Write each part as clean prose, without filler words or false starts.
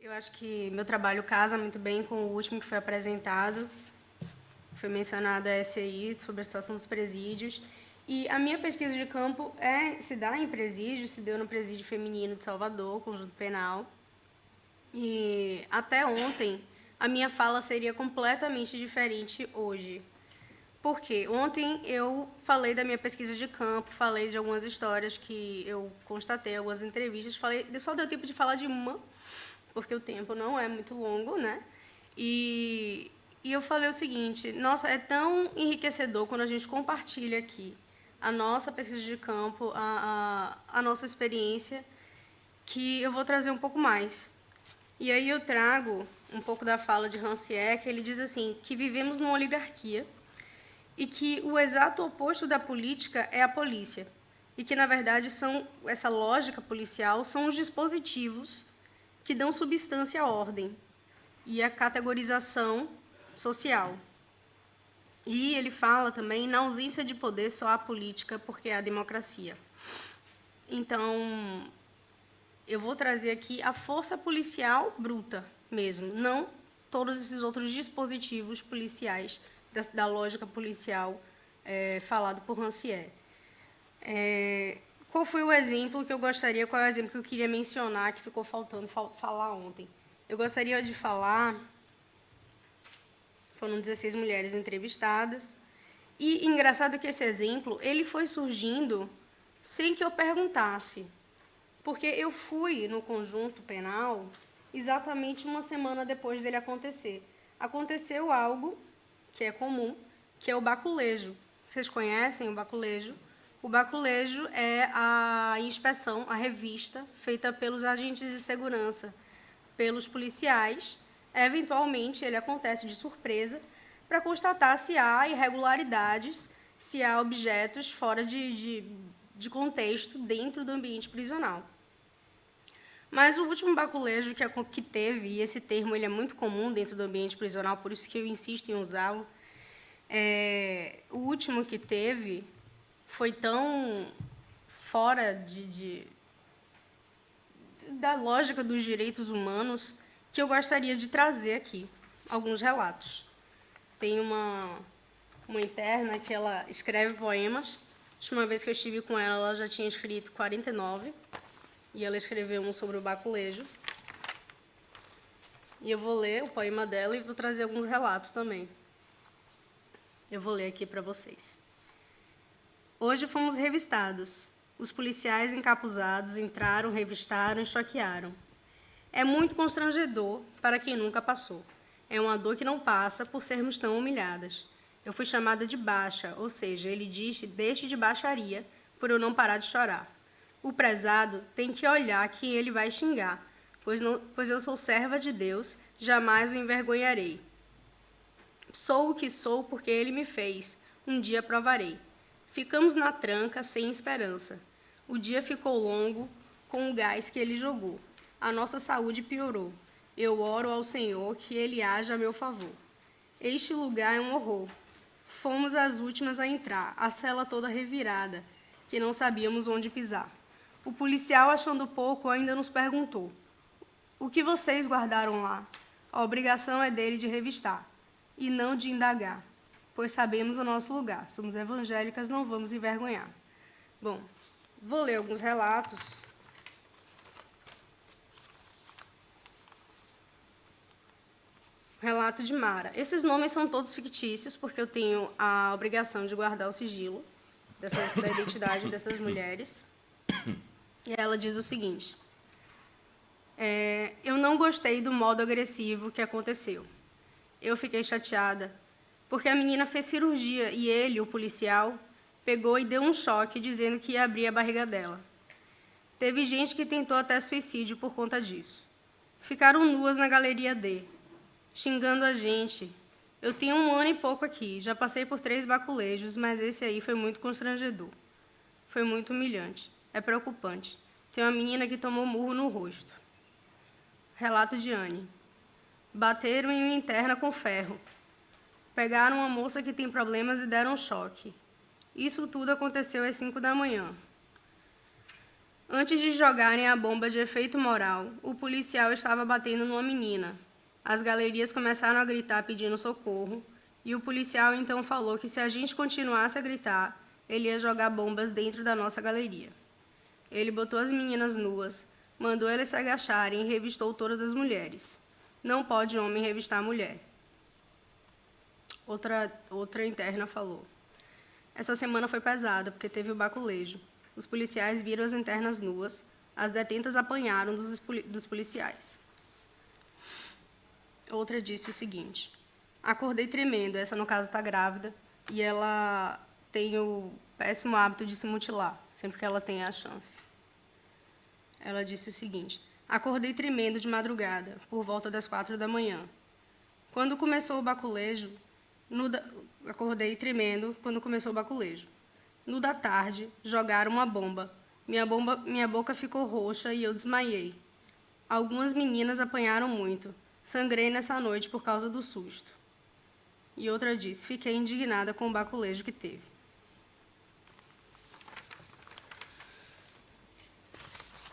Eu acho que meu trabalho casa muito bem com o último que foi apresentado. Foi mencionada a SEI, sobre a situação dos presídios. E a minha pesquisa de campo se dá em presídio, se deu no Presídio Feminino de Salvador, Conjunto Penal. E até ontem, a minha fala seria completamente diferente hoje. Por quê? Ontem eu falei da minha pesquisa de campo, falei de algumas histórias que eu constatei, algumas entrevistas, só deu tempo de falar de uma, porque o tempo não é muito longo, né? E eu falei o seguinte: nossa, é tão enriquecedor quando a gente compartilha aqui a nossa pesquisa de campo, a nossa experiência, que eu vou trazer um pouco mais. E aí eu trago um pouco da fala de Rancière, que ele diz assim, que vivemos numa oligarquia e que o exato oposto da política é a polícia. E que, na verdade, essa lógica policial são os dispositivos que dão substância à ordem e à categorização social. E ele fala também, na ausência de poder, só há política, porque há democracia. Então, eu vou trazer aqui a força policial bruta mesmo, não todos esses outros dispositivos policiais da lógica policial falado por Rancière. Qual foi o exemplo que eu gostaria, qual é o exemplo que eu queria mencionar, que ficou faltando falar ontem? Eu gostaria de falar, foram 16 mulheres entrevistadas, e engraçado que esse exemplo, ele foi surgindo sem que eu perguntasse, porque eu fui no Conjunto Penal exatamente uma semana depois dele acontecer. Aconteceu algo que é comum, que é o baculejo. Vocês conhecem o baculejo? O baculejo é a inspeção, a revista, feita pelos agentes de segurança, pelos policiais. Eventualmente, ele acontece de surpresa, para constatar se há irregularidades, se há objetos fora de contexto dentro do ambiente prisional. Mas o último baculejo que teve, e esse termo ele é muito comum dentro do ambiente prisional, por isso que eu insisto em usá-lo, o último que teve foi tão fora da lógica dos direitos humanos que eu gostaria de trazer aqui alguns relatos. Tem uma interna que ela escreve poemas. A última vez que eu estive com ela, ela já tinha escrito 49, e ela escreveu um sobre o baculejo. E eu vou ler o poema dela e vou trazer alguns relatos também. Eu vou ler aqui para vocês. Hoje fomos revistados. Os policiais encapuzados entraram, revistaram e choquearam. É muito constrangedor para quem nunca passou. É uma dor que não passa por sermos tão humilhadas. Eu fui chamada de baixa, ou seja, ele disse, deixe de baixaria, por eu não parar de chorar. O prezado tem que olhar quem ele vai xingar, pois eu sou serva de Deus, jamais o envergonharei. Sou o que sou porque ele me fez, um dia provarei. Ficamos na tranca, sem esperança. O dia ficou longo, com o gás que ele jogou. A nossa saúde piorou. Eu oro ao Senhor que ele haja a meu favor. Este lugar é um horror. Fomos as últimas a entrar, a cela toda revirada, que não sabíamos onde pisar. O policial, achando pouco, ainda nos perguntou: o que vocês guardaram lá? A obrigação é dele de revistar, e não de indagar, pois sabemos o nosso lugar. Somos evangélicas, não vamos envergonhar. Bom, vou ler alguns relatos. Relato de Mara. Esses nomes são todos fictícios, porque eu tenho a obrigação de guardar o sigilo da identidade dessas mulheres. E ela diz o seguinte: eu não gostei do modo agressivo que aconteceu. Eu fiquei chateada, porque a menina fez cirurgia e ele, o policial, pegou e deu um choque dizendo que ia abrir a barriga dela. Teve gente que tentou até suicídio por conta disso. Ficaram nuas na galeria D, xingando a gente. Eu tenho 1 ano e pouco aqui, já passei por 3 baculejos, mas esse aí foi muito constrangedor. Foi muito humilhante. É preocupante. Tem uma menina que tomou murro no rosto. Relato de Anne. Bateram em uma interna com ferro. Pegaram uma moça que tem problemas e deram um choque. Isso tudo aconteceu às 5 da manhã. Antes de jogarem a bomba de efeito moral, o policial estava batendo numa menina. As galerias começaram a gritar pedindo socorro, e o policial então falou que se a gente continuasse a gritar, ele ia jogar bombas dentro da nossa galeria. Ele botou as meninas nuas, mandou elas se agacharem e revistou todas as mulheres. Não pode homem revistar mulher. Outra interna falou: essa semana foi pesada, porque teve o baculejo. Os policiais viram as internas nuas, as detentas apanharam dos policiais. Outra disse o seguinte: acordei tremendo, essa no caso está grávida, e ela tem o péssimo hábito de se mutilar, sempre que ela tem a chance. Ela disse o seguinte: acordei tremendo de madrugada, por volta das 4 da manhã. Quando começou o baculejo, acordei tremendo quando começou o baculejo. No da tarde, jogaram uma bomba. Minha boca ficou roxa e eu desmaiei. Algumas meninas apanharam muito. Sangrei nessa noite por causa do susto. E outra disse: fiquei indignada com o baculejo que teve.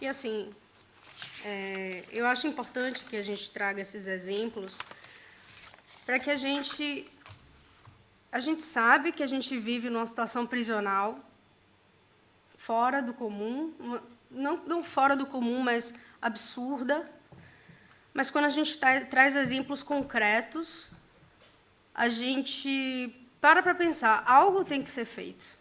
E assim, eu acho importante que a gente traga esses exemplos para que a gente sabe que a gente vive numa situação prisional, fora do comum, não fora do comum, mas absurda. Mas quando a gente traz exemplos concretos, a gente para pensar, algo tem que ser feito.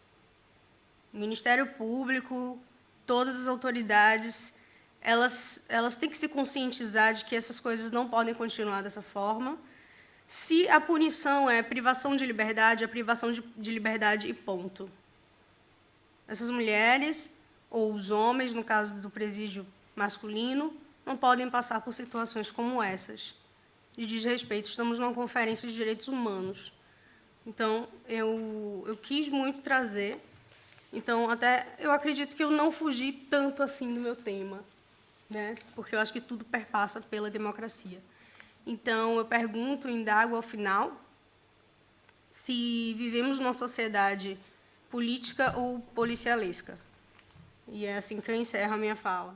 O Ministério Público, todas as autoridades, elas têm que se conscientizar de que essas coisas não podem continuar dessa forma. Se a punição é privação de liberdade, é privação de liberdade e ponto. Essas mulheres, ou os homens, no caso do presídio masculino, não podem passar por situações como essas, de desrespeito. Estamos numa conferência de direitos humanos. Então, eu quis muito trazer. Então, até eu acredito que eu não fugi tanto assim do meu tema, né? Porque eu acho que tudo perpassa pela democracia. Então, eu pergunto, indago ao final, se vivemos numa sociedade política ou policialesca. E é assim que eu encerro a minha fala.